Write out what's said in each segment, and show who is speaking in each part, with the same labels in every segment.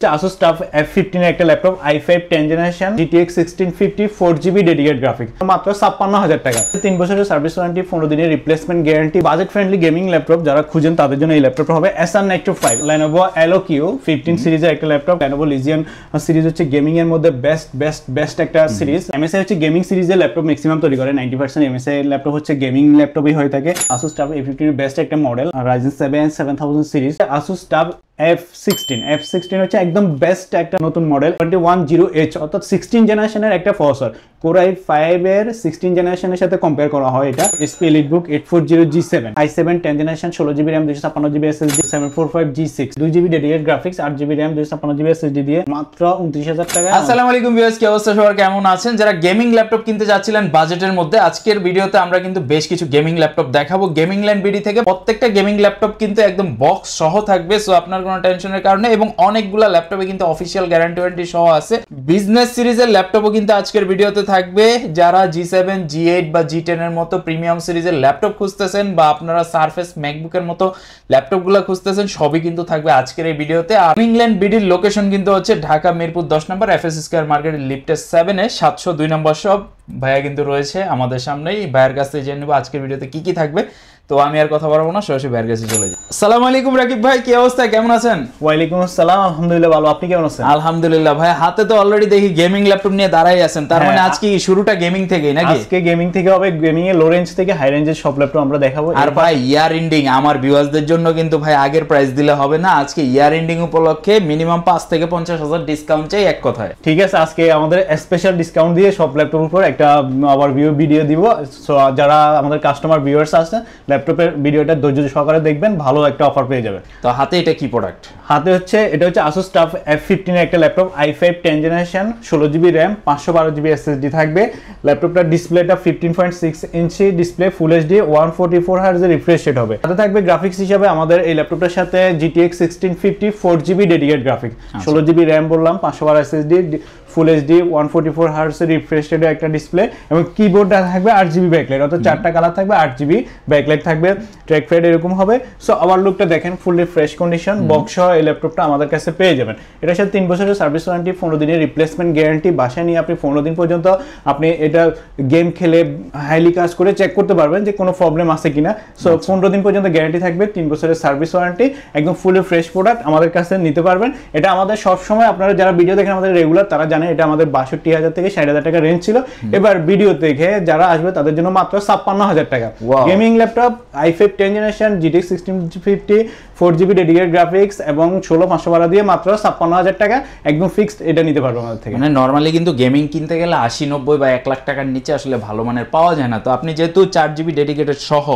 Speaker 1: Asus TUF F15 একটা laptop i5 10 generation GTX 1650 4GB dedicated graphics মাত্র 56000 টাকা 3 বছরের সার্ভিস ওয়ারেন্টি 15 দিনের replacement guarantee budget friendly gaming laptop যারা খুঁজেন তাদের জন্য এই ল্যাপটপটা হবে Acer Nitro 5 Lenovo ELO-Q 15 সিরিজের একটা ল্যাপটপ Lenovo Legion সিরিজ হচ্ছে গেমিং এর মধ্যে বেস্ট একটা সিরিজ MSI হচ্ছে গেমিং সিরিজের ল্যাপটপ ম্যাক্সিমাম তৈরি করে 90% MSI ল্যাপটপ হচ্ছে গেমিং ল্যাপটপই হয়ে থাকে Asus TUF F15 এর বেস্ট একটা model Ryzen 7 7000 series Asus TUF F16 হচ্ছে একদম বেস্ট একটা নতুন মডেল 2110H অর্থাৎ 16 জেনারেশনের একটা প্রসেসর Core i5 এর 16 জেনারেশনের সাথে কম্পেয়ার করা হয় এটা HP EliteBook 840G7 i7 10 generation 16GB RAM 256GB SSD 745G6 2GB dedicated graphics 8GB RAM 256GB SSD দিয়ে মাত্র 29000 টাকা।
Speaker 2: আসসালামু আলাইকুম ভিউয়ার্স, কি অবস্থা সবার, কেমন আছেন? যারা গেমিং ল্যাপটপ কিনতে যাচ্ছিলেন বাজেটের মধ্যে, আজকের ভিডিওতে আমরা কিন্তু বেশ কিছু গেমিং ল্যাপটপ দেখাবো গেমিং ল্যান্ড বিডি থেকে। প্রত্যেকটা গেমিং ল্যাপটপ কিন্তু একদম বক্স সহ থাকবে, সো আপনার কোনো টেনশনের কারণে, এবং অনেকগুলা ল্যাপটপে কিন্তু অফিশিয়াল গ্যারান্টি ওয়ারেন্টি সহ আছে। বিজনেস সিরিজের ল্যাপটপও কিন্তু আজকের ভিডিওতে থাকবে। যারা G7 G8 বা G10 এর মতো প্রিমিয়াম সিরিজের ল্যাপটপ খুঁজতেছেন বা আপনারা সারফেস ম্যাকবুকের মতো ল্যাপটপগুলো খুঁজতেছেন, সবই কিন্তু থাকবে আজকের এই ভিডিওতে। আর গেমিং ল্যান্ড বিডির লোকেশন কিন্তু হচ্ছে ঢাকা মিরপুর 10 নম্বর FS স্কয়ার মার্কেটের লিফটের 7 এ 702 নম্বর শপ। ভাইয়া কিন্তু রয়েছে আমাদের সামনেই, ভাইয়ের কাছ থেকে জেনে নেব আজকের ভিডিওতে কি কি থাকবে। তো আমি আর কথা বলবো না, সরাসরি ভাইয়ের কাছে চলে যাই। আসসালামু আলাইকুম রাকিব ভাই, কি অবস্থা, কেমন আছেন?
Speaker 1: ওয়ালাইকুম আসসালাম, আলহামদুলিল্লাহ ভালো, আপনি কেমন আছেন?
Speaker 2: আলহামদুলিল্লাহ ভাই, হাতে তো অলরেডি দেখি গেমিং ল্যাপটপ নিয়ে দাঁড়াই আছেন, তার মানে আজকে শুরুটা গেমিং থেকেই নাকি?
Speaker 1: আজকে গেমিং থেকে হবে, গেমিং এর লো রেঞ্জ থেকে হাই রেঞ্জের সব ল্যাপটপ আমরা দেখাবো।
Speaker 2: আর ভাই ইয়ার এন্ডিং আমার ভিউয়ারদের জন্য কিন্তু ভাই আগের প্রাইস দিলে হবে না, আজকে ইয়ার এন্ডিং উপলক্ষে মিনিমাম 5 থেকে 50,000 ডিসকাউন্ট চাই এক কথায়।
Speaker 1: ঠিক আছে, আজকে আমাদের স্পেশাল ডিসকাউন্ট দিয়ে সব ল্যাপটপের উপর একটা আবার ভিডিও দিব। সো যারা আমাদের কাস্টমার ভিউয়ার্স আছেন, ল্যাপটপের ভিডিওটা ধৈর্য সহকারে দেখবেন, ভালো একটা অফার পেয়ে যাবেন।
Speaker 2: তো হাতে এটা কি প্রোডাক্ট?
Speaker 1: হাতে হচ্ছে এটা হচ্ছে Asus TUF F15 এর একটা laptop i5 10 generation 16GB RAM 512GB SSD থাকবে। ল্যাপটপটার ডিসপ্লেটা 15.6 ইঞ্চি ডিসপ্লে, ফুল HD 144Hz এর রিফ্রেশ রেট হবে। সাথে থাকবে গ্রাফিক্স হিসাবে আমাদের এই ল্যাপটপটার সাথে GTX 1650 4GB dedicated graphics, 16GB RAM বললাম, 512 SSD, ফুল HD 144Hz এর রিফ্রেশ রেটের একটা ডিসপ্লে, এবং কিবোর্ডটা থাকবে 8GB ব্যাকলাইট, অর্থাৎ 4টা কালার থাকবে, 8GB ব্যাকলাইট থাকবে, ট্র্যাক প্যাড এরকম হবে। সো আবার লুকটা দেখেন, ফুললি ফ্রেশ কন্ডিশন বক্স সহ এই ল্যাপটপটা আমাদের কাছে পেয়ে যাবেন। এটার সাথে 3 বছরের সার্ভিস ওয়ারেন্টি, 15 দিনের রিপ্লেসমেন্ট গ্যারান্টি। বাসায় নিয়ে আপনি 15 দিন পর্যন্ত আপনি এটা গেম খেলে হাইলি কাজ করে চেক করতে পারবেন যে কোনো প্রবলেম আছে কিনা। সো 15 দিন পর্যন্ত গ্যারান্টি থাকবে, 3 বছরের সার্ভিস ওয়ারেন্টি, একদম ফুলি ফ্রেশ প্রোডাক্ট আমাদের কাছে নিতে পারবেন। এটা আমাদের সবসময়, আপনারা যারা ভিডিও দেখেন আমাদের রেগুলার, তারা জানেন এটা আমাদের 62,000 থেকে 60,000 টাকা রেঞ্জ ছিল। এবার ভিডিও দেখে যারা আসবে তাদের জন্য মাত্র 56,000 টাকা gaming laptop i5 10 generation GTX 1650 4GB dedicated graphics এবং 16512 দিয়ে মাত্র 56,000 টাকা একদম ফিক্সড এটা নিতে পারবো আমাদের থেকে।
Speaker 2: মানে নরমালি কিন্তু গেমিং কিনতে গেলে 80-90 বা 1 লাখ টাকার নিচে আসলে ভালো মানের পাওয়া যায় না। তো আপনি যেহেতু 4GB ডেডিকেটেড সহ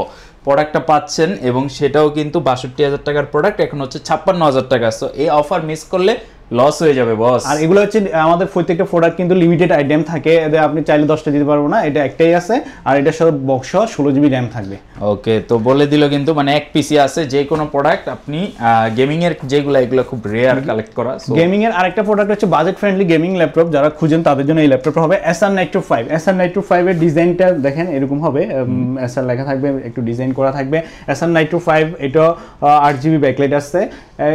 Speaker 2: প্রোডাক্টটা পাচ্ছেন, এবং সেটাও কিন্তু 62,000 টাকার প্রোডাক্ট, এখন হচ্ছে 56,000 টাকা। সো এই অফার মিস করলে লস হয়ে যাবে বস।
Speaker 1: আর এগুলো হচ্ছে আমাদের প্রত্যেকটা প্রোডাক্ট কিন্তু লিমিটেড আইটেম থাকে, আপনি চাইলে 10টা দিতে পারবো না, এটা একটাই আছে। আর এটা সব বক্স 16GB RAM থাকবে।
Speaker 2: ওকে, তো বলে দিল কিন্তু, মানে এক পিসি আছে যে কোনো প্রোডাক্ট আপনি গেমিং এর যেগুলো, এগুলো খুব রেয়ার কালেক্ট করা।
Speaker 1: গেমিং এর আরেকটা প্রোডাক্ট হচ্ছে বাজেট ফ্রেন্ডলি গেমিং ল্যাপটপ, যারা খুঁজেন তাদের জন্য এই ল্যাপটপটা হবে Acer Nitro 5 Acer Nitro 5 এর ডিজাইনটা দেখেন এরকম হবে, Acer লেখা থাকবে, একটু ডিজাইন করা থাকবে। Acer Nitro 5 এটা 8GB ব্যাকলাইট আছে,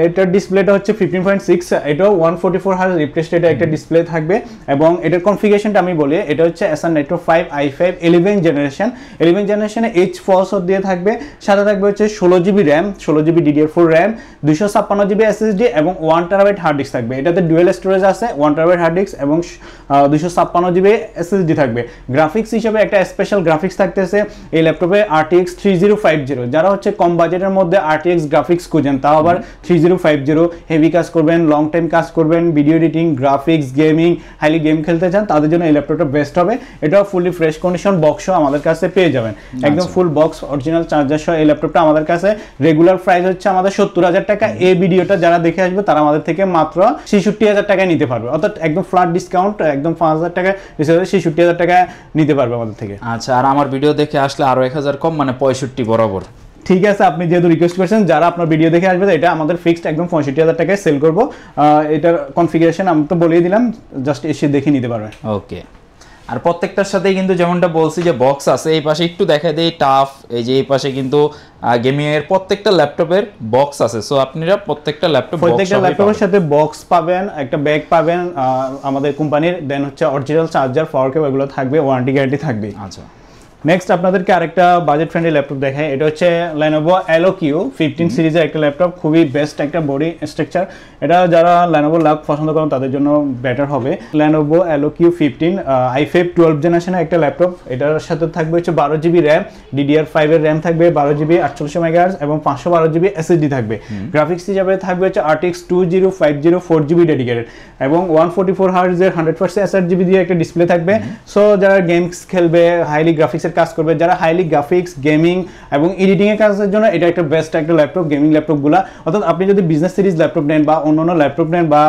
Speaker 1: এটার ডিসপ্লেটা হচ্ছে 15.6, এটা 144Hz রিফ্রেশ রেটের একটা ডিসপ্লে থাকবে। এবং এটার কনফিগারেশনটা আমি বলি, এটা হচ্ছে Acer Nitro 5 i5 11 জেনারেশনে H প্রসেসর দিয়ে থাকবে। সাথে থাকবে হচ্ছে 16GB RAM 16GB DDR4 RAM 256GB SSD এবং 1TB হার্ড ডিস্ক থাকবে। এটাতে ডুয়াল স্টোরেজ আছে, 1TB হার্ড ডিস্ক এবং 256GB SSD থাকবে। গ্রাফিক্স হিসেবে একটা স্পেশাল গ্রাফিক্স থাকতেছে এই ল্যাপটপে, RTX 3050। যারা হচ্ছে কম বাজেটের মধ্যে RTX গ্রাফিক্স খুঁজেন, তাও আবার 3050, হেভি কাজ করবেন, লং টাইম কাজ করবেন, video editing, graphics, gaming, highly game খেলতে চান, তাদের জন্য এই ল্যাপটপটা বেস্ট হবে। এটাও ফুলি ফ্রেশ কন্ডিশন বক্স আমাদের কাছে পেয়ে যাবেন, একদম ফুল বক্স অরিজিনাল চার্জার সহ এই ল্যাপটপটা আমাদের কাছে রেগুলার প্রাইস হচ্ছে আমাদের 70,000 টাকা। এই ভিডিওটা যারা দেখে আসবে তারা আমাদের থেকে মাত্র 66,000 টাকায় নিতে পারবে, অর্থাৎ একদম ফ্ল্যাট ডিসকাউন্ট, একদম 5,000 টাকা ডিসকাউন্ট, 66,000 টাকা নিতে পারবে আমাদের থেকে।
Speaker 2: আচ্ছা, আর আমার ভিডিও দেখে আসলে আরো 1000 কম, মানে 65 বরাবর।
Speaker 1: ঠিক আছে, আপনি যেহেতু রিকোয়েস্ট করছেন, যারা আপনার ভিডিও দেখে আসবে, এটা আমাদের ফিক্সড একদম 65,000 টাকায় সেল করবো। এটার কনফিগারেশন আমি তো বলেই দিলাম, জাস্ট এসে দেখে নিতে পারবেন।
Speaker 2: ওকে, আর প্রত্যেকটার সাথে কিন্তু যেমনটা বলছি যে বক্স আছে, এই পাশে একটু দেখা দেই টাফ, এই যে এই পাশে কিন্তু গেমিং এর প্রত্যেকটা ল্যাপটপের বক্স আছে। সো আপনারা প্রত্যেকটা ল্যাপটপের
Speaker 1: সাথে বক্স পাবেন, একটা ব্যাগ পাবেন আমাদের কোম্পানির, দেন হচ্ছে অরিজিনাল চার্জার, পাওয়ার কেবল, এগুলো থাকবে, ওয়ারেন্টি গ্যারান্টি থাকবে।
Speaker 2: আচ্ছা,
Speaker 1: নেক্সট আপনাদেরকে আরেকটা বাজেট ফ্রেন্ডলি ল্যাপটপ দেখাই। এটা হচ্ছে Lenovo Elo-Q 15 সিরিজের একটা ল্যাপটপ, খুবই বেস্ট একটা বডি স্ট্রাকচার। এটা যারা Lenovo লাভ পছন্দ করেন তাদের জন্য বেটার হবে। Lenovo Elo-Q 15 i5 12 জেনারেশনের একটা ল্যাপটপ। এটার সাথে থাকবে হচ্ছে 12 জিবি র্যাম, DDR5 এর র্যাম থাকবে, 12 জিবি 48 মেগাহার্জ এবং 512 জিবি SSD থাকবে। গ্রাফিক্স হিসাবে থাকবে হচ্ছে RTX 2050 4GB ডেডিকেটেড এবং 144 হার্টজের 100% sRGB দিয়ে একটা ডিসপ্লে থাকবে। সো যারা গেমস খেলবে, হাইলি গ্রাফিক্সের কাজ করবে, যারা হাইলি গ্রাফিক্স, গেমিং এবং এডিটিং এর কাজের জন্য এটা একটা বেস্ট একটা ল্যাপটপ, গেমিং ল্যাপটপগুলো। অর্থাৎ আপনি যদি বিজনেস সিরিজ ল্যাপটপ নেন বা অন্যান্য ল্যাপটপ নেন বা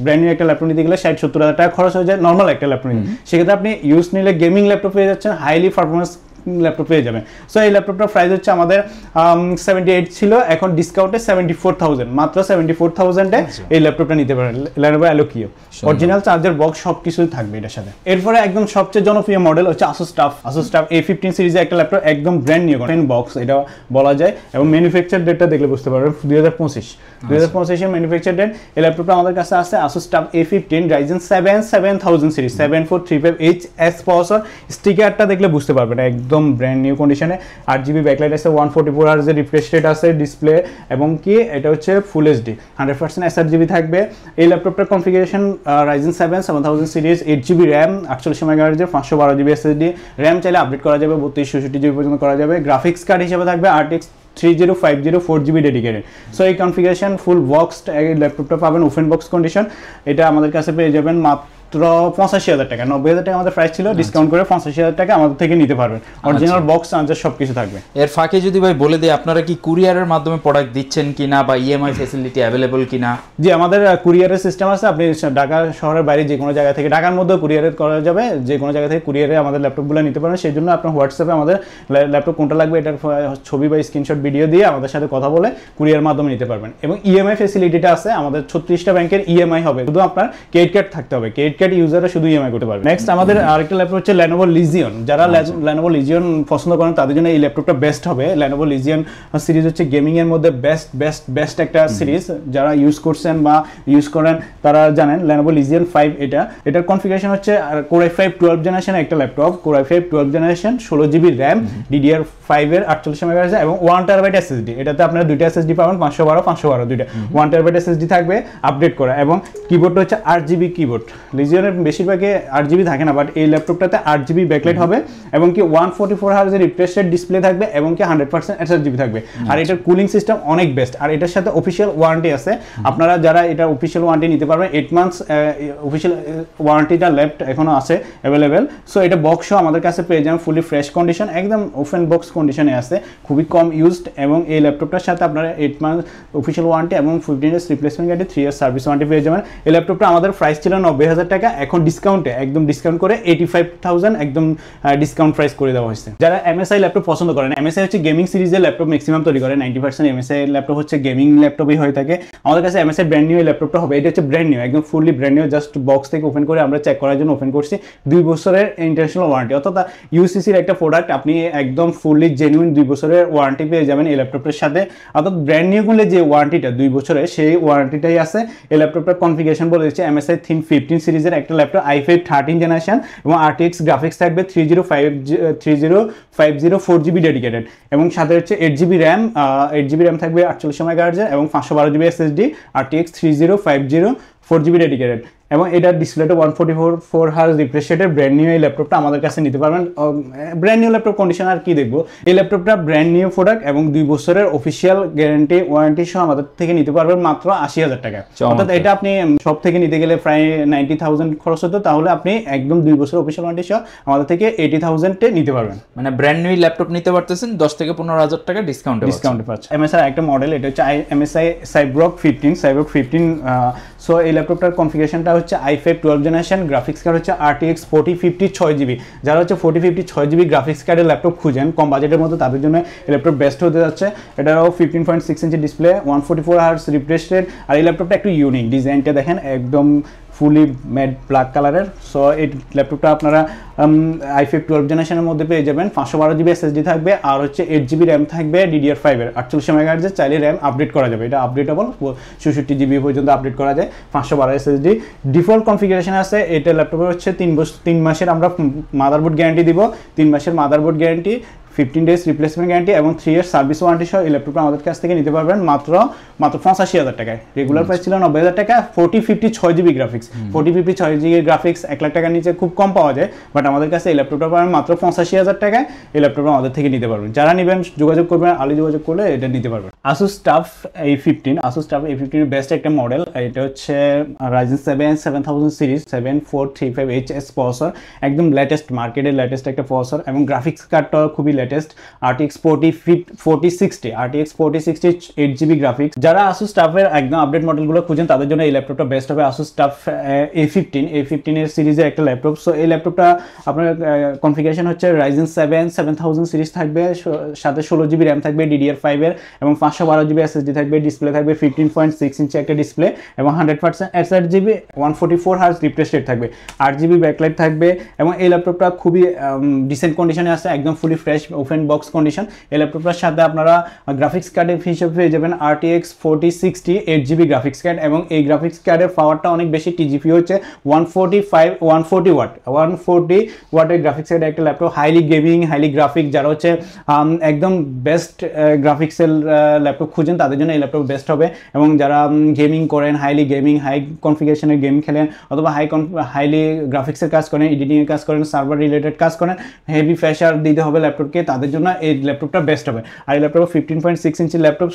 Speaker 1: ব্র্যান্ড নিউ একটা ল্যাপটপ নিতে গেলে 60-70 হাজার টাকা খরচ হয়ে যায় নর্মাল একটা ল্যাপটপ নিতে। সেক্ষেত্রে আপনি ইউজ নিলে গেমিং ল্যাপটপ পেয়ে যাচ্ছেন, হাইলি পারফরমেন্স ল্যাপটপ পেয়ে যাবেন। সো এই ল্যাপটপটার প্রাইস হচ্ছে আমাদের 78 ছিল, এখন ডিসকাউন্টে 74,000, মাত্র 74,000-এ এই ল্যাপটপটা নিতে পারেন। Lenovo Elo-Q original charger, box সবকিছুই থাকবে এটার সাথে। এরপরে একদম সবচেয়ে জনপ্রিয় মডেল হচ্ছে Asus TUF A15 সিরিজের একটা ল্যাপটপ, একদম ব্র্যান্ড নিউ বক্স এটা বলা যায়, এবং ম্যানুফ্যাকচার ডেটটা দেখলে বুঝতে পারবেন 2025 এর ম্যানুফ্যাকচার ডেট। এই ল্যাপটপটা আমাদের কাছে আছে Asus TUF A15 Ryzen 7 7000 series 7435HS processor. স্টিকারটা দেখলে বুঝতে পারবেন একদম ব্র্যান্ড নিউ কন্ডিশনে। 8GB ব্যাকলাইট আছে, 144 Hz এর রিফ্রেশ রেট আছে ডিসপ্লে, এবং কি এটা হচ্ছে ফুল HD, 100% sRGB থাকবে। এই ল্যাপটপটার configuration Ryzen 7 7000 series, 8GB RAM, 48 megahertz, 512GB SSD, RAM চাইলে আপডেট করা যাবে, 32-64GB পর্যন্ত করা যাবে। গ্রাফিক্স কার্ড হিসেবে থাকবে RTX 3050 4GB ডেডিকেটেড। সো এই কনফিগারেশন ফুল বক্সড এই ল্যাপটপটা পাবেন ওপেন বক্স কন্ডিশন। এটা আমাদের কাছে পেয়ে যাবেন মাত্র 85,000 টাকা। 90,000 টাকা আমাদের প্রাইস ছিল, ডিসকাউন্ট করে 85,000 টাকা আমাদের থেকে নিতে পারবেন। অরিজিনাল বক্স চার্জার সবকিছু থাকবে।
Speaker 2: এর ফাঁকে যদি ভাই বলে দিই আপনারা কি কুরিয়ারের মাধ্যমে প্রোডাক্ট দিচ্ছেন কিনা বা ইএমআই ফ্যাসিলিটি অ্যাভেলেবল কিনা?
Speaker 1: জি, আমাদের কুরিয়ারের সিস্টেম আছে। আপনি ঢাকা শহরের বাইরে যে কোনো জায়গা থেকে, ঢাকার মধ্যে কুরিয়ারে করা যাবে, যে কোনো জায়গা থেকে কুরিয়ারে আমাদের ল্যাপটপগুলো নিতে পারেন। সেই জন্য আপনার হোয়াটসঅ্যাপে আমাদের ল্যাপটপ কোনটা লাগবে এটার ছবি বা স্ক্রিনশট ভিডিও দিয়ে আমাদের সাথে কথা বলে কুরিয়ার মাধ্যমে নিতে পারবেন। এবং ইএমআই ফ্যাসিলিটিটা আছে আমাদের, 36টা ব্যাংকের ইএমআই হবে, শুধু আপনার ক্রেডিট কার্ড থাকতে হবে। ক্রেডিট কার্ড ইউজাররা শুধু ইএমআই করতে পারবে। নেক্সট আমাদের আরেকটা ল্যাপটপ হচ্ছে Lenovo Legion। যারা Lenovo Legion পছন্দ করেন তাদের জন্য এই ল্যাপটপটা বেস্ট হবে। Lenovo Legion সিরিজ হচ্ছে গেমিং এর মধ্যে বেস্ট একটা সিরিজ। যারা ইউজ করছেন বা ইউজ করেন তারা জানেন Lenovo Legion 5 এটার কনফিগারেশন হচ্ছে Core i5 12 জেনারেশন একটা laptop, Core i5 12 generation, 16GB RAM, DDR5 এর 48 মেগাহার্জ এবং 1TB SSD। এটাতে আপনারা দুইটা SSD পাবেন, 512 দুইটা 1TB SSD থাকবে আপডেট করা। এবং কিবোর্ডটা হচ্ছে 8GB কিবোর্ড। লিজিয়নের বেশিরভাগই 8GB থাকে না, বাট এই ল্যাপটপটাতে 8GB ব্যাকলাইট হবে এবং কি 144 Hz এর রিফ্রেশ রেট ডিসপ্লে থাকবে এবং কি 100% sRGB থাকবে। আর এটার কুলিং সিস্টেম অনেক বেস্ট। আর এটার সাথে অফিশিয়াল ওয়ারেন্টি আছে, আপনারা যারা এটা অফিশিয়াল ওয়ারেন্টি নিতে পারবেন। 8 মান্থস অফিশিয়াল ওয়ারেন্টিটা লেফট এখনো আছে অ্যাভেলেবেল। সো এটা বক্সও আমাদের কাছে পেয়ে যাবেন ফুলি ফ্রেশ কন্ডিশন, একদম ওপেন বক্স কন্ডিশনে আছে, খুবই কম ইউজড। এবং এই ল্যাপটপটার সাথে আপনারা 8 মান্থ অফিশিয়াল ওয়ারেন্টি এবং 15 years replacement guarantee, 3 years service warranty পেয়ে যাবেন। এই ল্যাপটপটা আমাদের প্রাইস ছিল 90,000 টাকা, এখন ডিসকাউন্টে একদম ডিসকাউন্ট করে 85,000 একদম ডিসকাউন্ট প্রাইস করে দেওয়া হয়েছে। যারা MSI ল্যাপটপ পছন্দ করেন, MSI হচ্ছে গেমিং সিরিজের ল্যাপটপ ম্যাক্সিমাম তৈরি করে, 90% MSI ল্যাপটপ হচ্ছে গেমিং ল্যাপটপই হয়ে থাকে। আমাদের কাছে MSI ব্র্যান্ড নিউ ল্যাপটপটা হবে। এটা হচ্ছে ব্র্যান্ড নিউ, একদম fully brand new, just box থেকে ওপেন করে আমরা চেক করার জন্য ওপেন করছি। 2 বছরের ইন্টারন্যাশনাল ওয়ারেন্টি, অর্থাৎ ইউসিসির একটা প্রোডাক্ট, আপনি একদম ফুললি জেনুইন 2 বছরের ওয়ারেন্টি পেয়ে যাবেন এই ল্যাপটপের সাথে। অর্থাৎ ব্র্যান্ড নিউ গুলো যে ওয়ারেন্টিটা 2 বছরের, সেই ওয়ারেন্টিটাই আছে। এই ল্যাপটপটার কনফিগারেশন বলে দিচ্ছে MSI Thin 15 সিরিজের একটা ল্যাপটপ, i5 13 জেনারেশন এবং RTX গ্রাফিক্স থাকবে 3050 4GB ডেডিকেটেড এবং সাথে হচ্ছে 8GB র্যাম থাকবে 48 মেগাহার্জ এবং 512GB SSD, RTX 3050 4GB dedicated. এবং এটার ডিসপ্লেটা 144 Hz রিফ্রেশ রেটের ব্র্যান্ড নিউ এই ল্যাপটপটা আমাদের কাছে নিতে পারবেন। ব্র্যান্ড নিউ ল্যাপটপ কন্ডিশন আর কি দেখবো, এই ল্যাপটপটা ব্র্যান্ড নিউ প্রোডাক্ট এবং 2 বছরের অফিসিয়াল গ্যারান্টি ওয়ারেন্টি সহ আমাদের থেকে নিতে পারবেন মাত্র 80,000 টাকা। অর্থাৎ এটা আপনি সব থেকে নিতে গেলে প্রায় 90,000 খরচ হতো, তাহলে আপনি একদম 2 বছর অফিসিয়াল ওয়ারেন্টি সহ আমাদের থেকে 80,000-এ নিতে পারবেন।
Speaker 2: মানে ব্র্যান্ড নিউ ল্যাপটপ নিতে পারতেছেন 10 থেকে 15,000 টাকা ডিসকাউন্টে
Speaker 1: পাচ্ছেন। MSI একটা মডেল, এটা হচ্ছে MSI Cyberrock 15। সো এই ল্যাপটপটার কনফিগারেশনটা হচ্ছে i5 12 জেনারেশন, গ্রাফিক্স কার্ড হচ্ছে RTX 4050 6GB। যারা হচ্ছে 4050 6GB গ্রাফিক্স কার্ডের ল্যাপটপ খুঁজেন কম বাজেটের মধ্যে, তাদের জন্য এই ল্যাপটপ বেস্ট হতে যাচ্ছে। এটারও 15.6 inch display, 144 Hz refresh rate. আর এই ল্যাপটপটা একটু ইউনিক, ডিজাইনটা দেখেন একদম ফুলি ম্যাট ব্ল্যাক কালারের। সো এই ল্যাপটপটা আপনারা i5 12 জেনারেশনের মধ্যে পেয়ে যাবেন। 512 জিবি এসএসডি থাকবে আর হচ্ছে 8 জিবি র্যাম থাকবে DDR5 এর 48 মেগাহার্টজের। চাইলে র্যাম আপডেট করা যাবে, এটা আপডেটেবল, 64 জিবি পর্যন্ত আপডেট করা যায়। 512 এসএসডি ডিফল্ট কনফিগারেশন আছে। এটা ল্যাপটপের হচ্ছে 3 মাসের আমরা মাদারবোর্ড গ্যারান্টি দিব, 3 মাসের motherboard guarantee, 15 days replacement guarantee এবং 3 years সার্ভিস ওয়ারেন্টি সহ এই ল্যাপটপটা আমাদের কাছ থেকে নিতে পারবেন মাত্র 85,000 টাকায়। রেগুলার প্রাইস ছিল 90,000 টাকা। 4050 6 GB graphics, 4050 6 GB graphics 1 lakh টাকার নিচে খুব কম পাওয়া যায়, বাট আমাদের কাছে এই ল্যাপটপটা পাবেন মাত্র 85,000 টাকায়। এই ল্যাপটপটা আমাদের থেকে নিতে পারবেন। যারা নেবেন যোগাযোগ করবেন, আলি যোগাযোগ করলে এটা নিতে পারবেন। Asus TUF A15, Asus TUF A15 এর বেস্ট একটা মডেল। এটা হচ্ছে Ryzen 7 7000 সিরিজ 7435HS প্রসেসর, একদম লেটেস্ট, মার্কেটের লেটেস্ট একটা প্রসেসর এবং গ্রাফিক্স কার্ডটা খুবই latest. RTX 4060 RTX 4060 8GB graphics. যারা Asus TUF এর একদম আপডেট মডেলগুলো খুঁজেন তাদের জন্য এই ল্যাপটপটা বেস্ট হবে। Asus TUF A15 এর সিরিজের একটা ল্যাপটপ। সো এই ল্যাপটপটা আপনার কনফিগারেশন হচ্ছে Ryzen 7 7000 সিরিজ থাকবে, সাথে 16 জিবি র্যাম থাকবে DDR5 এর এবং 512 জিবি এসএসডি থাকবে। ডিসপ্লে থাকবে 15.6 ইঞ্চি একটা ডিসপ্লে এবং 100% HRGB 144 হার্জ রিফ্রেশ রেট থাকবে, 8 জিবি ব্যাকলাইট থাকবে এবং এই ল্যাপটপটা খুবই ডিসেন্ট কন্ডিশনে আছে, একদম fully fresh open box condition. এই ল্যাপটপটার সাথে আপনারা গ্রাফিক্স কার্ডের হিসেবে পেয়ে যাবেন RTX 4060 8GB গ্রাফিক্স কার্ড এবং এই গ্রাফিক্স কার্ডের পাওয়ারটা অনেক বেশি। TGPU হচ্ছে 140 ওয়াটের গ্রাফিক্স কার্ডের একটা laptop. Highly gaming, highly graphic, যারা হচ্ছে একদম বেস্ট গ্রাফিক্সের ল্যাপটপ খুঁজেন তাদের জন্য এই ল্যাপটপ বেস্ট হবে। এবং যারা গেমিং করেন, হাইলি গেমিং, হাই কনফিগারেশনের গেম খেলেন অথবা হাইলি গ্রাফিক্সের কাজ করেন, এডিটিংয়ের কাজ করেন, সার্ভার রিলেটেড কাজ করেন, হেভি প্রেশার দিতে হবে ল্যাপটপকে, তাদের জন্য এই ল্যাপটপটা বেস্ট হবে। আর এই ল্যাপটপ 15.6 ইঞ্চি ল্যাপটপ,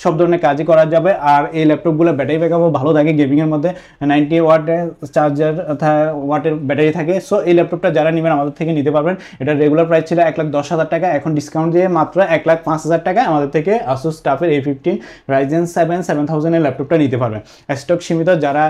Speaker 1: সব ধরনের কাজই করা যাবে। আর এই ল্যাপটপগুলো ব্যাটারি ব্যাকআপও ভালো থাকে, গেমিংয়ের মধ্যে 90 ওয়াটের চার্জার ওয়াটের ব্যাটারি থাকে। সো এই ল্যাপটপটা যারা নেবেন আমাদের থেকে নিতে পারবেন। এটা রেগুলার প্রাইস ছিল 1,10,000 টাকা, এখন ডিসকাউন্ট দিয়ে মাত্র 1,05,000 টাকা আমাদের থেকে Asus TUF এর A15 Ryzen 7 7000 এর ল্যাপটপটা নিতে পারবেন। স্টক সীমিত, যারা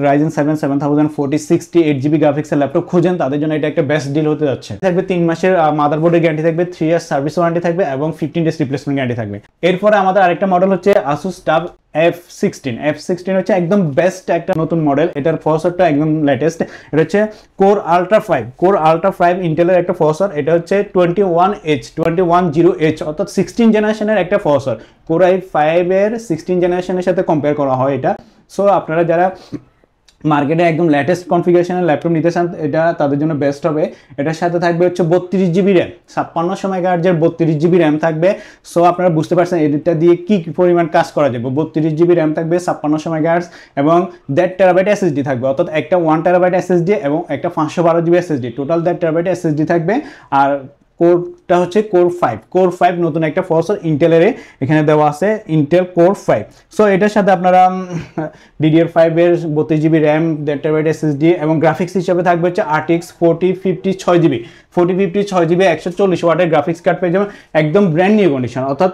Speaker 1: Ryzen 7 7000 4060 8GB গ্রাফিক্সের ল্যাপটপ খুঁজেন তাদের জন্য এটা একটা বেস্ট ডিল হতে যাচ্ছে। থাকবে 3 মাসের মাদারবোর্ডের গ্যারান্টি থাকবে, 3 ইয়ার্স সার্ভিস ওয়ারেন্টি থাকবে এবং 15 days রিপ্লেসমেন্ট গ্যারান্টি থাকবে। এরপরে আমাদের আরেকটা মডেল হচ্ছে Asus TUF F16 হচ্ছে একদম বেস্ট একটা নতুন মডেল। এটার প্রসেসরটা একদম লেটেস্ট। এটা হচ্ছে Core Ultra 5 ইন্টেলের একটা প্রসেসর। এটা হচ্ছে 2100H অর্থাৎ 16 জেনারেশনের একটা প্রসেসর। Core i5 এর 16 জেনারেশনের সাথে কম্পেয়ার করা হয় এটা। সো আপনারা যারা মার্কেটে একদম লেটেস্ট কনফিগারেশনের ল্যাপটপ নিতে চান এটা তাদের জন্য বেস্ট হবে। এটার সাথে থাকবে হচ্ছে 32 জিবি র্যাম, 5600 মেগাহার্টজের 32 জিবি র্যাম থাকবে। সো আপনারা বুঝতে পারছেন এটা দিয়ে কি পরিমাণ কাজ করা যাবে। 32 জিবি র্যাম থাকবে, 5600 মেগাহার্টজ এবং 1.5 টেরাবাইট এসএসডি থাকবে, অর্থাৎ একটা 1 টেরাবাইট এসএসডি এবং একটা 512 GB SSD, total 1.5 terabyte SSD থাকবে। আর কোরটা হচ্ছে Core 5 নতুন একটা প্রসেসর ইন্টেলের এখানে দেওয়া আছে, Intel Core 5। সো এটার সাথে আপনারা DDR5 এর 32 জিবি র্যাম 1.5 টেরাবাইট এসএসডি এবং গ্রাফিক্স হিসেবে থাকবে হচ্ছে RTX 4050 6GB 140 ওয়াটের গ্রাফিক্স কার্ড পেয়ে যাবেন, একদম ব্র্যান্ড নিউ কন্ডিশন, অর্থাৎ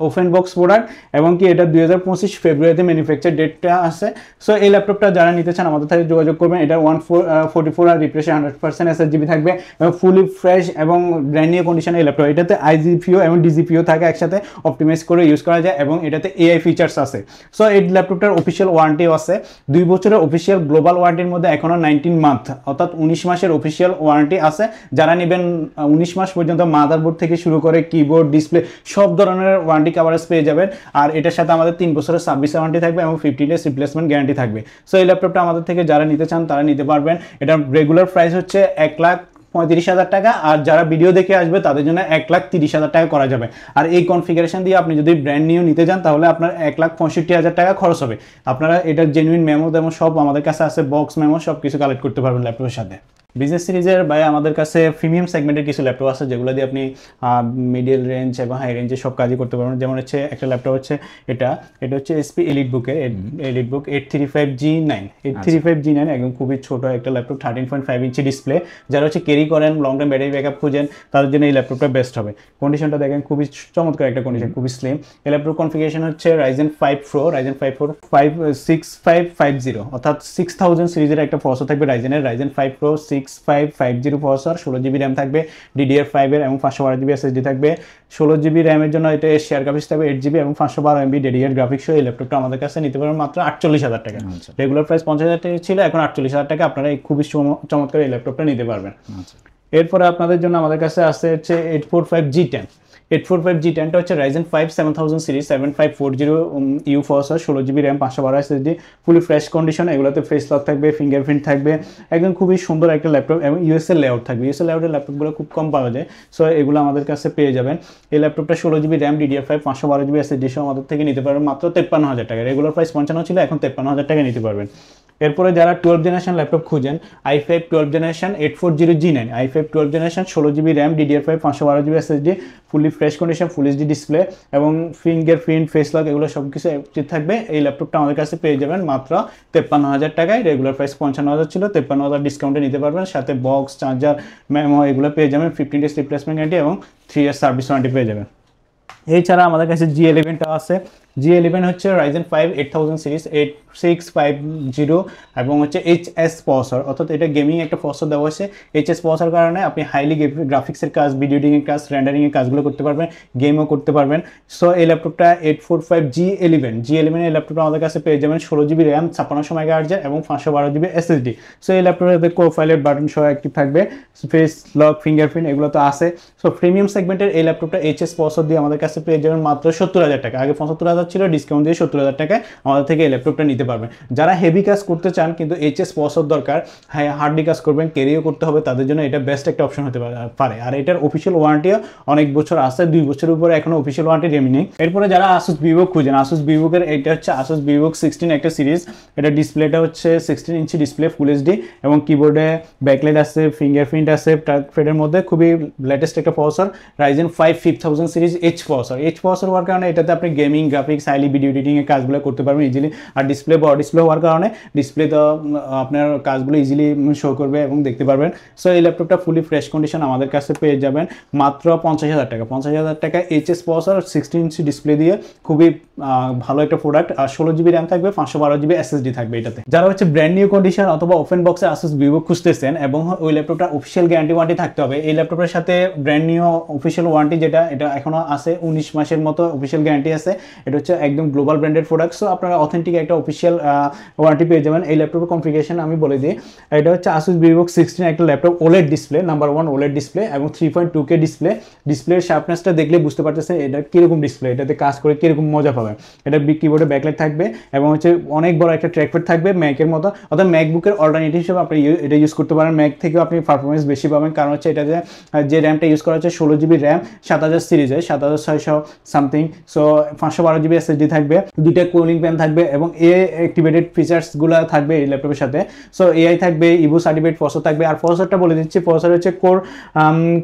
Speaker 1: ওপেন বক্স প্রোডাক্ট এবং কি এটা 2025 ফেব্রুয়ারিতে ম্যানুফ্যাকচার ডেটটা আছে। সো এই ল্যাপটপটা যারা নিতে চান আমাদের সাথে যোগাযোগ করবেন। এটা 144 আর রিফ্রেশ 100% SSGB থাকবে এবং ফুলি ফ্রেশ এবং ব্র্যান্ড নিউ কন্ডিশনের ল্যাপটপ। এটাতে iGPU এবং DGPU থাকে একসাথে, অপটিমাইজ করে ইউজ করা যায় এবং এটাতে AI ফিচার্স আছে। সো এই ল্যাপটপটার অফিসিয়াল ওয়ারেন্টিও আছে, 2 বছরের অফিসিয়াল গ্লোবাল ওয়ারেন্টির মধ্যে এখনো 19 মান্থ অর্থাৎ 19 মাসের অফিসিয়াল ওয়ারেন্টি আছে। যারা নেবেন 19 মাস পর্যন্ত মাদারবোর্ড থেকে শুরু করে কিবোর্ড, ডিসপ্লে সব ধরনের ওয়ারেন্টি কভারেজ পেয়ে যাবেন। আর এটার সাথে আমাদের 3 বছরের সার্ভিস ওয়ারেন্টি থাকবে এবং 15 days রিপ্লেসমেন্ট গ্যারান্টি থাকবে। সো এই ল্যাপটপটা আমাদের থেকে যারা নিতে চান তারা নিতে পারবেন। এটার রেগুলার প্রাইস হচ্ছে 1,35,000 টাকা, আর যারা ভিডিও দেখে আসবে তাদের জন্য 1,30,000 টাকা করা যাবে। আর এই কনফিগারেশন দিয়ে আপনি যদি ব্র্যান্ড নিউ নিতে চান তাহলে আপনার 1,65,000 টাকা খরচ হবে। আপনারা এটার জেনুইন মেমো তেমন সব আমাদের কাছে আছে, বক্স মেমো সব কিছু কালেক্ট করতে পারবেন ল্যাপটপের সাথে। বিজনেস সিরিজের ভাই আমাদের কাছে প্রিমিয়াম সেগমেন্টের কিছু ল্যাপটপ আছে যেগুলো দিয়ে আপনি মিডিল রেঞ্জ এবং হাই রেঞ্জে সব কাজই করতে পারবেন। যেমন হচ্ছে একটা ল্যাপটপ হচ্ছে এটা হচ্ছে HP এলিটবুকের এলিটবুক 835G9 একদম খুবই ছোট একটা ল্যাপটপ, 13.5 ইঞ্চি ডিসপ্লে। যারা হচ্ছে ক্যারি করেন, লং টাইম ব্যাটারি ব্যাকআপ খুঁজেন তাদের জন্য এই ল্যাপটপটা বেস্ট হবে। কন্ডিশনটা দেখেন খুবই চমৎকার একটা কন্ডিশন, খুবই স্লিম। এই ল্যাপটপ কনফিগারেশন হচ্ছে Ryzen 5 Pro 6550 অর্থাৎ 6000 সিরিজের একটা প্রসেসর থাকবে Ryzen 5 Pro 6550 processor, 16GB RAM থাকবে DDR5 এর এবং 512GB SSD থাকবে। 16GB র্যামের জন্য এটা শেয়ার গ্রাফিক্স থাকবে 8GB এবং 512MB ডেডিকেটেড গ্রাফিক্স সহ এই ল্যাপটপটা আমাদের কাছে নিতে পারবেন মাত্র 48,000 টাকা। রেগুলার প্রাইস 50,000 টাকা ছিল, এখন 48,000 টাকা আপনারা এই খুবই চমৎকার এই ল্যাপটপটা নিতে পারবেন। এরপরে আপনাদের জন্য আমাদের কাছে আছে হচ্ছে 845G10। 845G10টা হচ্ছে Ryzen 5 7000 series 7540U processor, 16GB RAM, 512 SSD, fully fresh condition. এগুলোতে ফেস লক থাকবে, ফিঙ্গারপ্রিন্ট থাকবে, একদম খুবই সুন্দর একটা ল্যাপটপ এবং ইউএসএ লেআউট থাকবে। ইউএসএ লেআউটের ল্যাপটপগুলো খুব কম পাওয়া যায়, সো এগুলো আমাদের কাছে পেয়ে যাবেন। এই ল্যাপটপটা 16GB RAM, DDR5, 512GB SSD সহ আমাদের থেকে নিতে পারবেন মাত্র 53,000 টাকা। রেগুলার প্রাইস 55 ছিল, এখন 53,000 টাকা নিতে পারবেন। এরপরে যারা 12 জেনারেশন ল্যাপটপ খুঁজেন, i5 12 generation 840G9, i5 12 generation 16GB RAM, DDR5, 512GB SSD, fully fresh condition, full HD display এবং ফিঙ্গারপ্রিন্ট, ফেস লক এগুলো সব কিছু অ্যাক্টিভ থাকবে। এই ল্যাপটপটা আমাদের কাছে পেয়ে যাবেন মাত্র 53,000 টাকায়। রেগুলার প্রাইস 55,000 ছিল, 53,000 ডিসকাউন্টে নিতে পারবেন। সাথে বক্স, চার্জার, মেমো এগুলো পেয়ে যাবেন, 15 ডেজ রিপ্লেসমেন্ট গ্যারান্টি এবং 3 ইয়ার সার্ভিস ওয়ারেন্টি পেয়ে যাবেন। এছাড়া আমাদের কাছে G11টা আছে। G11 হচ্ছে Ryzen 5 8000 সিরিজ 8650 এবং হচ্ছে HS প্রসেসর, অর্থাৎ এটা গেমিং একটা প্রসেসর দেওয়া হয়েছে। HS প্রসেসর কারণে আপনি হাইলি গ্রাফিক্সের কাজ, ভিডিও এডিটিংয়ের কাজ, রেন্ডারিংয়ের কাজগুলো করতে পারবেন, গেমও করতে পারবেন। সো এই ল্যাপটপটা 845G11 এই ল্যাপটপটা আমাদের কাছে পেয়ে যাবেন 16GB র্যাম, 5600 MHz এবং 512GB SSD। সো এই ল্যাপটপের কোফাইলের বাটন সহ অ্যাক্টিভ থাকবে, ফেস লক, ফিঙ্গারপ্রিন্ট এগুলো তো আছে। সো প্রিমিয়াম সেগমেন্টের এই ল্যাপটপটা HS প্রসেসর দিয়ে আমাদের কাছে পেয়ে যাবেন মাত্র 70,000 টাকা। আগে 75,000 ছিল, ডিসকাউন্ট দিয়ে 70,000 টাকায় আমাদের থেকে এই ল্যাপটপটা নিতে পারবেন। যারা হেভি কাজ করতে চান কিন্তু HS প্রসেসর দরকার, হ্যাঁ হার্ডলি কাজ করবেন, ক্যারিও করতে হবে, তাদের জন্য এটা বেস্ট একটা অপশন হতে পারে। আর এটার অফিসিয়াল ওয়ারেন্টিও অনেক বছর আছে, 2 বছরের উপরে এখনো অফিসিয়াল ওয়ারেন্টি রেমিনিং। এরপরে যারা Asus VivoBook খুঁজেন, Asus VivoBook-এর এটা হচ্ছে Asus VivoBook 16 একটা সিরিজ। এটা ডিসপ্লেটা হচ্ছে 16 ইঞ্চি ডিসপ্লে, ফুল এইচডি এবং কিবোর্ডে ব্যাকলাইট আছে, ফিঙ্গারপ্রিন্ট আছে, টাচপ্যাডের মধ্যে খুবই লেটেস্ট একটা processor. Ryzen 5 5000 series H processor. H processor হওয়ার কারণে এটাতে আপনি gaming, graphics, highly video editing এর কাজগুলো করতে পারবেন ইজিলি। আর ডিসপ্লে বড় ডিসপ্লে হওয়ার কারণে ডিসপ্লে তো আপনার কাজগুলো ইজিলি শো করবে এবং দেখতে পারবেন। সো এই ল্যাপটপটা ফুলি ফ্রেশ কন্ডিশন আমাদের কাছে পেয়ে যাবেন মাত্র 50,000 টাকা। 50,000 টাকা HS প্রসেসর, 16 ইঞ্চি ডিসপ্লে দিয়ে খুবই ভালো একটা প্রোডাক্ট। আর 16GB র্যাম থাকবে, 512GB SSD থাকবে এটাতে। যারা হচ্ছে ব্র্যান্ড নিউ কন্ডিশন অথবা ওপেন বক্সে Asus VivoBook খুঁজতেছেন এবং ওই ল্যাপটপটার অফিসিয়াল গ্যারান্টি ওয়ারেন্টি থাকতে হবে। এই ল্যাপটপের সাথে ব্র্যান্ড নিউ অফিসিয়াল ওয়ারেন্টি যেটা, এটা এখনো আছে 19 মাসের মতো অফিসিয়াল গ্যারান্টি আছে। এটা হচ্ছে একদম গ্লোবাল ব্র্যান্ডেড প্রোডাক্ট, সো আপনারা অথেন্টিক একটা অফিসিয়াল ওয়ারেন্টি পেয়ে যাবেন। এই ল্যাপটপের কনফিগারেশন আমি বলে দিই, এটা হচ্ছে Asus VivoBook 16 একটা laptop, OLED display, number 1 OLED display এবং 3.2K ডিসপ্লে। ডিসপ্লের শার্পনেসটা দেখলে বুঝতে পারতেছেন এটা কিরকম ডিসপ্লে, এটাতে কাজ করে কিরকম মজা পাবেন। এটা বিগ কিবোর্ডে ব্যাকলাইট থাকবে এবং হচ্ছে অনেক বড় একটা ট্র্যাকপ্যাড থাকবে ম্যাকের মতো, অর্থাৎ ম্যাকবুকের অল্টারনেটিভ হিসেবে আপনি এটা ইউজ করতে পারেন। ম্যাক থেকেও আপনি পারফরমেন্স বেশি পাবেন, কারণ হচ্ছে এটাতে যে র্যামটা ইউজ করা হচ্ছে 16GB র্যাম, 7000 সিরিজে 7600 সামথিং। সো 512GB SSD থাকবে, দুইটা কুলিং ফ্যান থাকবে এবং AI অ্যাক্টিভেটেড ফিচার্সগুলো থাকবে এই ল্যাপটপের সাথে। সো AI থাকবে, ইভো সার্টিফাইড প্রসেসর থাকবে। আর প্রসেসরটা বলে দিচ্ছি, প্রসেসর হচ্ছে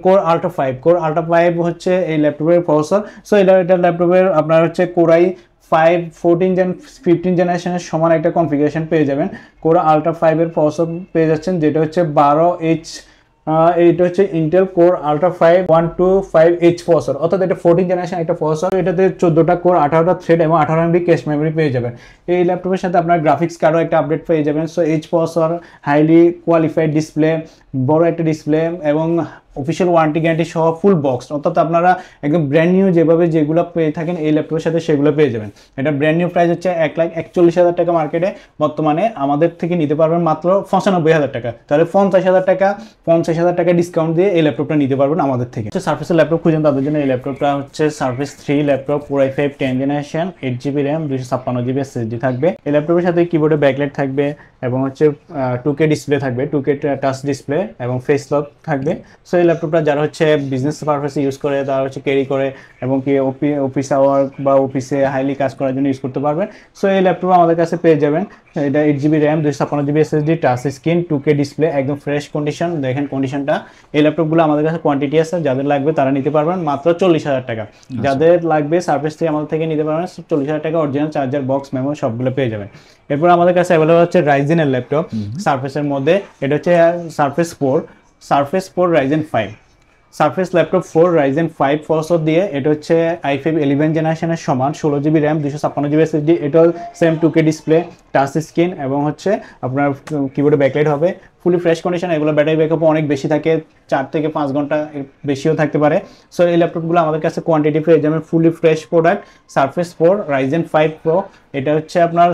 Speaker 1: কোর আল্ট্রা 5। কোর আল্ট্রা 5 হচ্ছে এই ল্যাপটপের প্রসেসর। সো এটা ল্যাপটপের আপনার হচ্ছে কোরাই 5 15 জেনারেশনের সমান একটা কনফিগারেশন পেয়ে যাবেন। কোর আল্ট্রা 5 এর প্রসেসর পেয়ে যাচ্ছেন, যেটা হচ্ছে 12H, এইটা হচ্ছে Intel core ultra 5 125H processor, অর্থাৎ এটা 14 জেনারেশন একটা প্রসেসর। এটাতে 14টা কোর, 18টা থ্রেড এবং 18MB ক্যাশ মেমরি পেয়ে যাবেন। এই ল্যাপটপের সাথে আপনার গ্রাফিক্স কার্ডও একটা আপডেট পেয়ে যাবেন। So H processor, highly qualified display, বড় একটা ডিসপ্লে এবং অফিসিয়াল ওয়ারেন্টি গ্যারান্টি সহ ফুল বক্স, অর্থাৎ আপনারা একদম ব্র্যান্ড নিউ যেভাবে যেগুলো পেয়ে থাকেন এই ল্যাপটপের সাথে সেগুলো পেয়ে যাবেন। এটা ব্র্যান্ড নিউ প্রাইস হচ্ছে 1,41,000 টাকা মার্কেটে, বর্তমানে আমাদের থেকে নিতে পারবেন মাত্র 95,000 টাকা। তাহলে 50,000 টাকা ডিসকাউন্ট দিয়ে এই ল্যাপটপটা নিতে পারবেন আমাদের থেকে। সারফেসের ল্যাপটপ খুঁজেন তাদের জন্য এই ল্যাপটপটা হচ্ছে Surface 3 laptop, Core i5 10 generation, 8GB RAM, 256GB SSD থাকবে। এই ল্যাপটপের সাথে কিবোর্ডে ব্যাকলাইট থাকবে এবং হচ্ছে 2K ডিসপ্লে থাকবে, 2K টাচ ডিসপ্লে এবং ফেস লক থাকবে। সো এই ল্যাপটপটা যারা হচ্ছে বিজনেস পারপাসে ইউজ করে, তারা হচ্ছে ক্যারি করে এবং কি অফিস আওয়ার বা অফিসে হাইলি কাজ করার জন্য ইউজ করতে পারবেন। সো এই ল্যাপটপ আমাদের কাছে পেয়ে যাবেন। এটা 8GB RAM, 256GB SSD, touch screen, 2K display, একদম ফ্রেশ কন্ডিশন। দেখেন কন্ডিশনটা। এই ল্যাপটপগুলো আমাদের কাছে কোয়ান্টিটি আছে, যাদের লাগবে তারা নিতে পারবেন মাত্র 40,000 টাকা। যাদের লাগবে সার্ফেস থেকে আমাদের থেকে নিতে পারবেন 40,000 টাকা, অরিজিনাল চার্জার, বক্স, মেমো সবগুলো পেয়ে যাবেন। এরপর আমাদের কাছে অ্যাভেলেবল হচ্ছে Ryzen এর ল্যাপটপ সার্ফেসের মধ্যে। এটা হচ্ছে Surface 4 Ryzen 5 surface laptop 4 Ryzen 5 processor দিয়ে। এটা হচ্ছে i5 11 জেনারেশনের সমান, 16GB র্যাম, 256GB SSD। এটাও same 2K display, touch screen এবং হচ্ছে আপনার কিবোর্ডে ব্যাকলাইট হবে, ফুলি ফ্রেশ কন্ডিশন, এগুলো ব্যাটারি ব্যাকআপও অনেক বেশি থাকে, 4 থেকে 5 ঘন্টা বেশিও থাকতে পারে। সো এই ল্যাপটপগুলো আমাদের কাছে কোয়ান্টিটি পেয়ে যাবেন fully fresh product surface 4 Ryzen 5 Pro, এটা হচ্ছে আপনার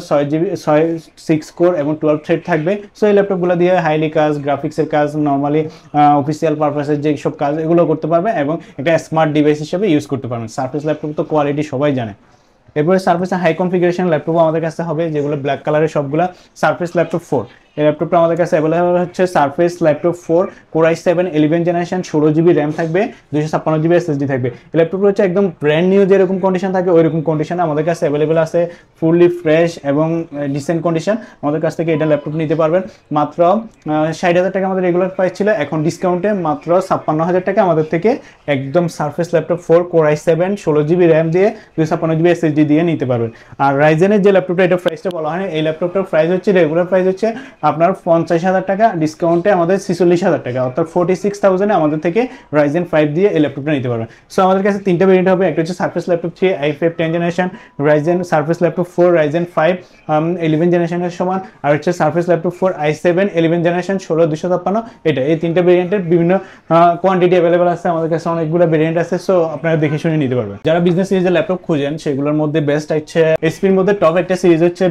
Speaker 1: 6 কোর এবং 12 থ্রেড থাকবে। সো এই ল্যাপটপগুলো দিয়ে হাইলি কাজ, গ্রাফিক্সের কাজ, নর্মালি অফিসিয়াল পারপাসের যে সব কাজ এগুলো করতে পারবে এবং একটা স্মার্ট ডিভাইস হিসেবে ইউজ করতে পারবেন। সারফেস ল্যাপটপ তো কোয়ালিটি সবাই জানে। এরপরে সারফেসের হাই কনফিগারেশন ল্যাপটপ আমাদের কাছে হবে, যেগুলো ব্ল্যাক কালারের সবগুলা সারফেস ল্যাপটপ 4। এই ল্যাপটপটা আমাদের কাছে অ্যাভেলেবল হচ্ছে surface laptop 4 Core i7 11 generation, 16GB RAM থাকবে, 256GB SSD থাকবে। এই ল্যাপটপটা হচ্ছে একদম ব্র্যান্ড নিউ যেরকম কন্ডিশন থাকে ওইরকম কন্ডিশনে আমাদের কাছে অ্যাভেলেবল আছে, ফুললি ফ্রেশ এবং ডিসেন্ট কন্ডিশন। আমাদের কাছ থেকে এটা ল্যাপটপ নিতে পারবেন মাত্র 60,000 টাকা আমাদের রেগুলার প্রাইস ছিল, এখন ডিসকাউন্টে মাত্র 56,000 টাকা আমাদের থেকে একদম surface laptop 4 Core i7 16GB RAM দিয়ে 256GB SSD দিয়ে নিতে পারবেন। আর রাইজেনের যে ল্যাপটপটা, এটা প্রাইসটা বলা হয়, এই ল্যাপটপটার প্রাইস হচ্ছে রেগুলার প্রাইস হচ্ছে আপনার 50,000 টাকা, ডিসকাউন্টে আমাদের 46,000 টাকা, অর্থাৎ 46,000 আমাদের থেকে Ryzen 5 দিয়ে এই ল্যাপটপটা নিতে পারবেন। সো আমাদের কাছে তিনটা ভেরিয়েন্ট হবে, একটা হচ্ছে surface laptop 3 i5 10 generation, Ryzen surface laptop 4 Ryzen 5 11 জেনারেশনের সমান, আর হচ্ছে সারফেস ল্যাপটপ 4 i7 11 জেনারেশন 16256। এটা এই তিনটা ভেরিয়েন্টের বিভিন্ন কোয়ান্টিটি অ্যাভেলেবল আছে, আমাদের কাছে অনেকগুলো ভেরিয়েন্ট আছে। সো আপনারা দেখে শুনে নিতে পারবেন। যারা বিজনেস সিরিজের ল্যাপটপ খুঁজেন সেগুলোর মধ্যে বেস্ট হচ্ছে এসপির মধ্যে টপ একটা সিরিজ হচ্ছে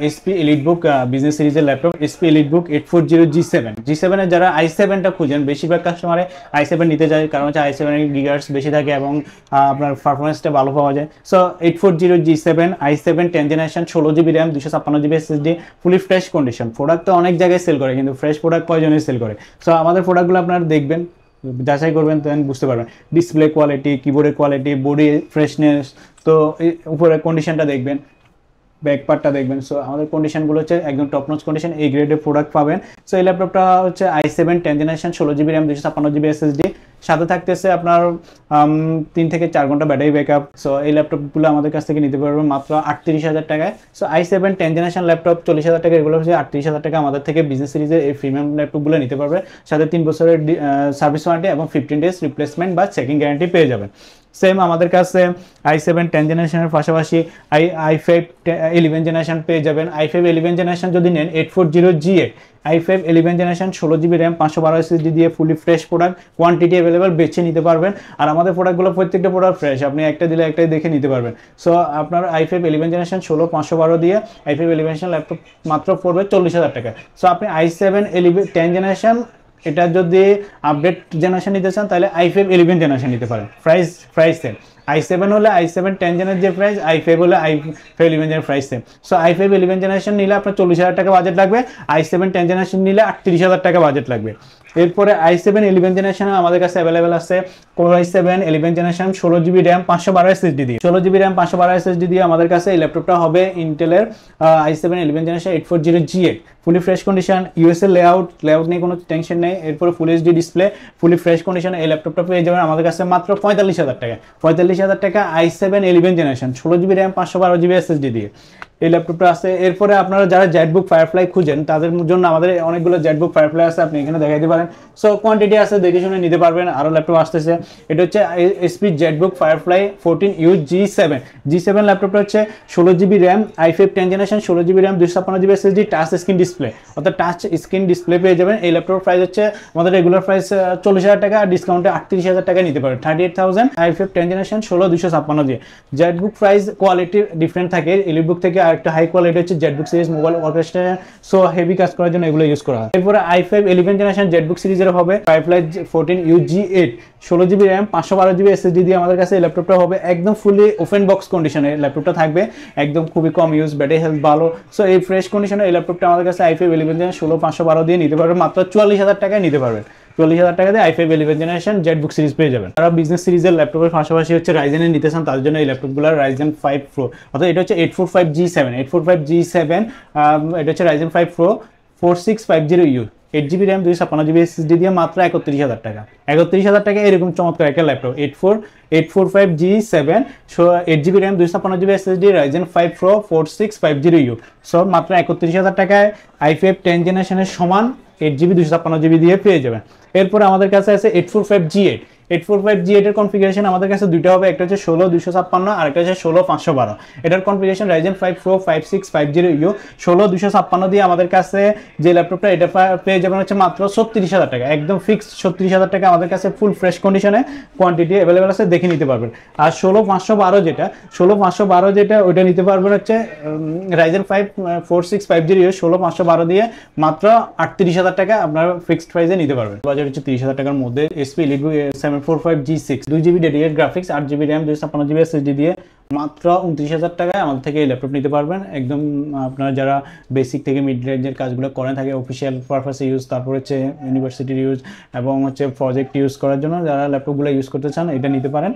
Speaker 1: এসপি এলিটবুক বিজনেস সিরিজের ল্যাপটপ, এসপি এলিটবুক 840 G7 এর যারা i7টা খুঁজেন, বেশিরভাগ কাস্টমারে i7 নিতে যায়, কারণ হচ্ছে i7 এর গিগার্স বেশি থাকে এবং আপনার পারফরমেন্সটা ভালো পাওয়া যায়। So 840 G7 i7 10 generation, 16GB RAM, 256GB SSD, fully fresh condition. Product তো অনেক জায়গায় সেল করে, কিন্তু ফ্রেশ প্রোডাক্ট কয়জনই সেল করে। সো আমাদের প্রোডাক্টগুলো আপনারা দেখবেন, যাচাই করবেন, দেন বুঝতে পারবেন ডিসপ্লে কোয়ালিটি, কিবোর্ডের কোয়ালিটি, বডি ফ্রেশনেস, তো উপরের কন্ডিশনটা দেখবেন, ব্যাক পার্টটা দেখবেন। সো আমাদের কন্ডিশনগুলো হচ্ছে একদম টপ নচ কন্ডিশন, এই গ্রেডের প্রোডাক্ট পাবেন। সো এই ল্যাপটপটা হচ্ছে i7 10 generation, 16GB RAM, 256GB SSD, সাথে থাকতেছে আপনার 3 থেকে 4 ঘন্টা ব্যাটারি ব্যাকআপ। সো এই ল্যাপটপগুলো আমাদের কাছ থেকে নিতে পারবেন মাত্র 38,000 টাকায়। সো i7 10 জেনারেশন ল্যাপটপ 40,000 টাকা, এগুলো হচ্ছে 38,000 টাকা আমাদের থেকে বিজনেস সিরিজের এই প্রিমিয়াম ল্যাপটপগুলো নিতে পারবে, সাথে 3 বছরের সার্ভিস ওয়ারেন্টি এবং 15 ডেজ রিপ্লেসমেন্ট বা চেকিং গ্যারান্টি পেয়ে যাবেন। সেম আমাদের কাছে i7 10 জেনারেশনের পাশাপাশি i5 11 জেনারেশন পেয়ে যাবেন। i5 11 জেনারেশন যদি নেন 840 G8, i5 11 generation, 16GB RAM, 512 SSD দিয়ে fully fresh product, quantity available, বেছে নিতে পারবেন। আর আমাদের প্রোডাক্টগুলো প্রত্যেকটা প্রোডাক্ট ফ্রেশ, আপনি একটা দিলে একটাই দেখে নিতে পারবেন। সো আপনার i5 11 জেনারেশন 512 দিয়ে i5 11 জেনারেশন ল্যাপটপ মাত্র পড়বে 40,000 টাকা। সো আপনি i7 10 জেনারেশন এটা যদি আপডেট জেনারেশন নিতে চান তাহলে i5 11 জেনারেশন নিতে পারেন, প্রাইস সেম। i7 হলে i7 10 জেনের যে প্রাইস, i5 হলে i5 11 জেনের price same. So i5 11 generation নিলে আপনার 40,000 টাকা বাজেট লাগবে, i7 10 জেনারেশন নিলে 38,000 টাকা বাজেট লাগবে। এরপরে i7 11 জেনারেশন আমাদের কাছে অ্যাভেলেবেল আছে, Core i7 11 generation, 16GB RAM, 512 SSD দিয়ে, 16GB র্যাম 512 SSD দিয়ে আমাদের কাছে এই ল্যাপটপটা হবে ইন্টেলের i7 11 generation 840 G8, fully fresh condition, USA layout নিয়ে কোনো টেনশন নেই। এরপরে full HD display, fully fresh condition, এই ল্যাপটপটা পেয়ে যাবেন আমাদের কাছে মাত্র 45,000 টাকা। 45,000 টাকা i7 11 generation, 16GB RAM, 512GB SSD দিয়ে এই ল্যাপটপটা আছে। এরপরে আপনারা যারা জেটবুক ফায়ারফ্লাই খুঁজেন তাদের জন্য আমাদের অনেকগুলো জেটবুক ফায়ারফ্লাই আছে, আপনি এখানে দেখাইতে পারেন। সো কোয়ান্টিটি আছে, দেখে শুনে নিতে পারবেন। আরও ল্যাপটপ আসতেছে, এটা হচ্ছে SP Jetbook firefly 14U G7 ল্যাপটপটা হচ্ছে 16GB RAM, i5 10 generation, 16GB RAM, 256GB SSD, touch screen display, অর্থাৎ টাচ স্ক্রিন ডিসপ্লে পেয়ে যাবেন। এই ল্যাপটপের প্রাইস হচ্ছে আমাদের রেগুলার প্রাইস 40,000 টাকা, আর ডিসকাউন্টে 38,000 টাকা নিতে পারেন, 38,000 i5 10 জেনারেশন 16 দিয়ে। জেটবুক প্রাইস কোয়ালিটি ডিফারেন্ট থাকে এলিটবুক থেকে, আর একটা হাই কোয়ালিটি হচ্ছে Jetbook series mobile workstation, so heavy কাজ করার জন্য এগুলো ইউজ করা হয়। এরপরে i5 11 জেনারেশন জেটবুক সিরিজের হবে firefly 14U G8, 16GB RAM, 512GB SSD দিয়ে আমাদের কাছে এই ল্যাপটপটা হবে একদম ফুলি ওপেন বক্স কন্ডিশনে ল্যাপটপটা থাকবে, একদম খুবই কম ইউজ, ব্যাটারি হেলথ ভালো। সো এই ফ্রেশ কন্ডিশনে এই ল্যাপটপটা আমাদের কাছে i5 11 জেনারেশন 16 দিয়ে নিতে পারবেন, মাত্র 44,000 টাকায় নিতে পারবেন। 40,000 টাকা দিয়ে i5 11 জেনারেশন জেটবুক সিরিজ পেয়ে যাবেন। তারা বিজনেস সিরিজের ল্যাপটপের পাশাপাশি হচ্ছে রাইজেনের নিতে চান, তার জন্য এই ল্যাপটপগুলো Ryzen 5 Pro, অর্থাৎ এটা হচ্ছে 845 G7, এটা হচ্ছে Ryzen 5 Pro 4650U, 8GB RAM, 256GB SSD দিয়ে মাত্র 31,000 টাকা। 31,000 টাকা এরকম চমৎকার একটা laptop, 845 G7, 8GB RAM, 256GB SSD, Ryzen 5 Pro 4650U। So মাত্র 31,000 টাকায় i5 10 জেনারেশনের সমান 8GB 256GB দিয়ে পেয়ে যাবেন। এরপরে আমাদের কাছে আছে 845 G8, 845G এটার কনফিগারেশন আমাদের কাছে দুইটা হবে, একটা হচ্ছে 16256 আর একটা হচ্ছে 16512। এটার কনফিগারেশন Ryzen 5 Pro 5650U 16256 দিয়ে আমাদের কাছে যে ল্যাপটপটা এটা পেয়ে যাবেন হচ্ছে মাত্র 36000 টাকা, একদম ফিক্সড 36000 টাকা আমাদের কাছে ফুল ফ্রেশ কন্ডিশনে কোয়ান্টিটি অ্যাভেলেবল আছে, দেখে নিতে পারবেন। আর 16512 যেটা ওইটা নিতে পারবেন হচ্ছে Ryzen 5 4650U 16512 দিয়ে মাত্র 38000 টাকা আপনার ফিক্সড প্রাইসে নিতে পারবেন। বাজার হচ্ছে 30000 টাকার মধ্যে HP EliteBook 745G6 2GB dedicated graphics 8GB RAM 256GB SSD দিয়ে মাত্র 29000 টাকায় আমাদের থেকে এই ল্যাপটপ নিতে পারবেন। একদম আপনারা যারা বেসিক থেকে মিড রেঞ্জের কাজগুলো করেন থাকে, অফিসিয়াল পারপাসে ইউজ, তারপর হচ্ছে ইউনিভার্সিটির ইউজ এবং হচ্ছে প্রজেক্ট ইউজ করার জন্য যারা ল্যাপটপগুলো ইউজ করতে চান এটা নিতে পারেন।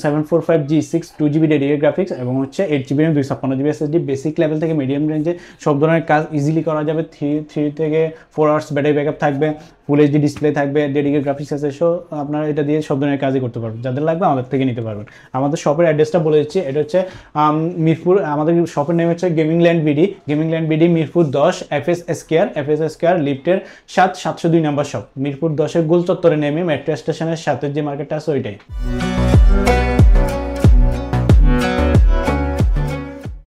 Speaker 1: 745G6 2GB ডেডিকেটেড গ্রাফিক্স এবং হচ্ছে 8GB RAM 256GB SSD basic level থেকে মিডিয়াম রেঞ্জে সব ধরনের কাজ ইজিলি করা যাবে। 3 থেকে 4 আওয়ার্স ব্যাটারি ব্যাকআপ থাকবে, ফুল এইচডি ডিসপ্লে থাকবে, ডেডিকেটেড গ্রাফিক্স আছে, সো আপনারা এটা দিয়ে সব ধরনের কাজই করতে পারবেন। যাদের লাগবে আমাদের থেকে নিতে পারবেন। আমাদের শপের অ্যাড্রেসটা বলে দিচ্ছি, এটা হচ্ছে মিরপুর, আমাদের শপের নেম হচ্ছে গেমিংল্যান্ড বিডি মিরপুর 10 FS স্কয়ার লিফটের 702 নম্বর শপ, মিরপুর 10-এর গোল চত্বরে নেমে মেট্রো স্টেশনের সাথে যে মার্কেটটা আছে ওইটাই।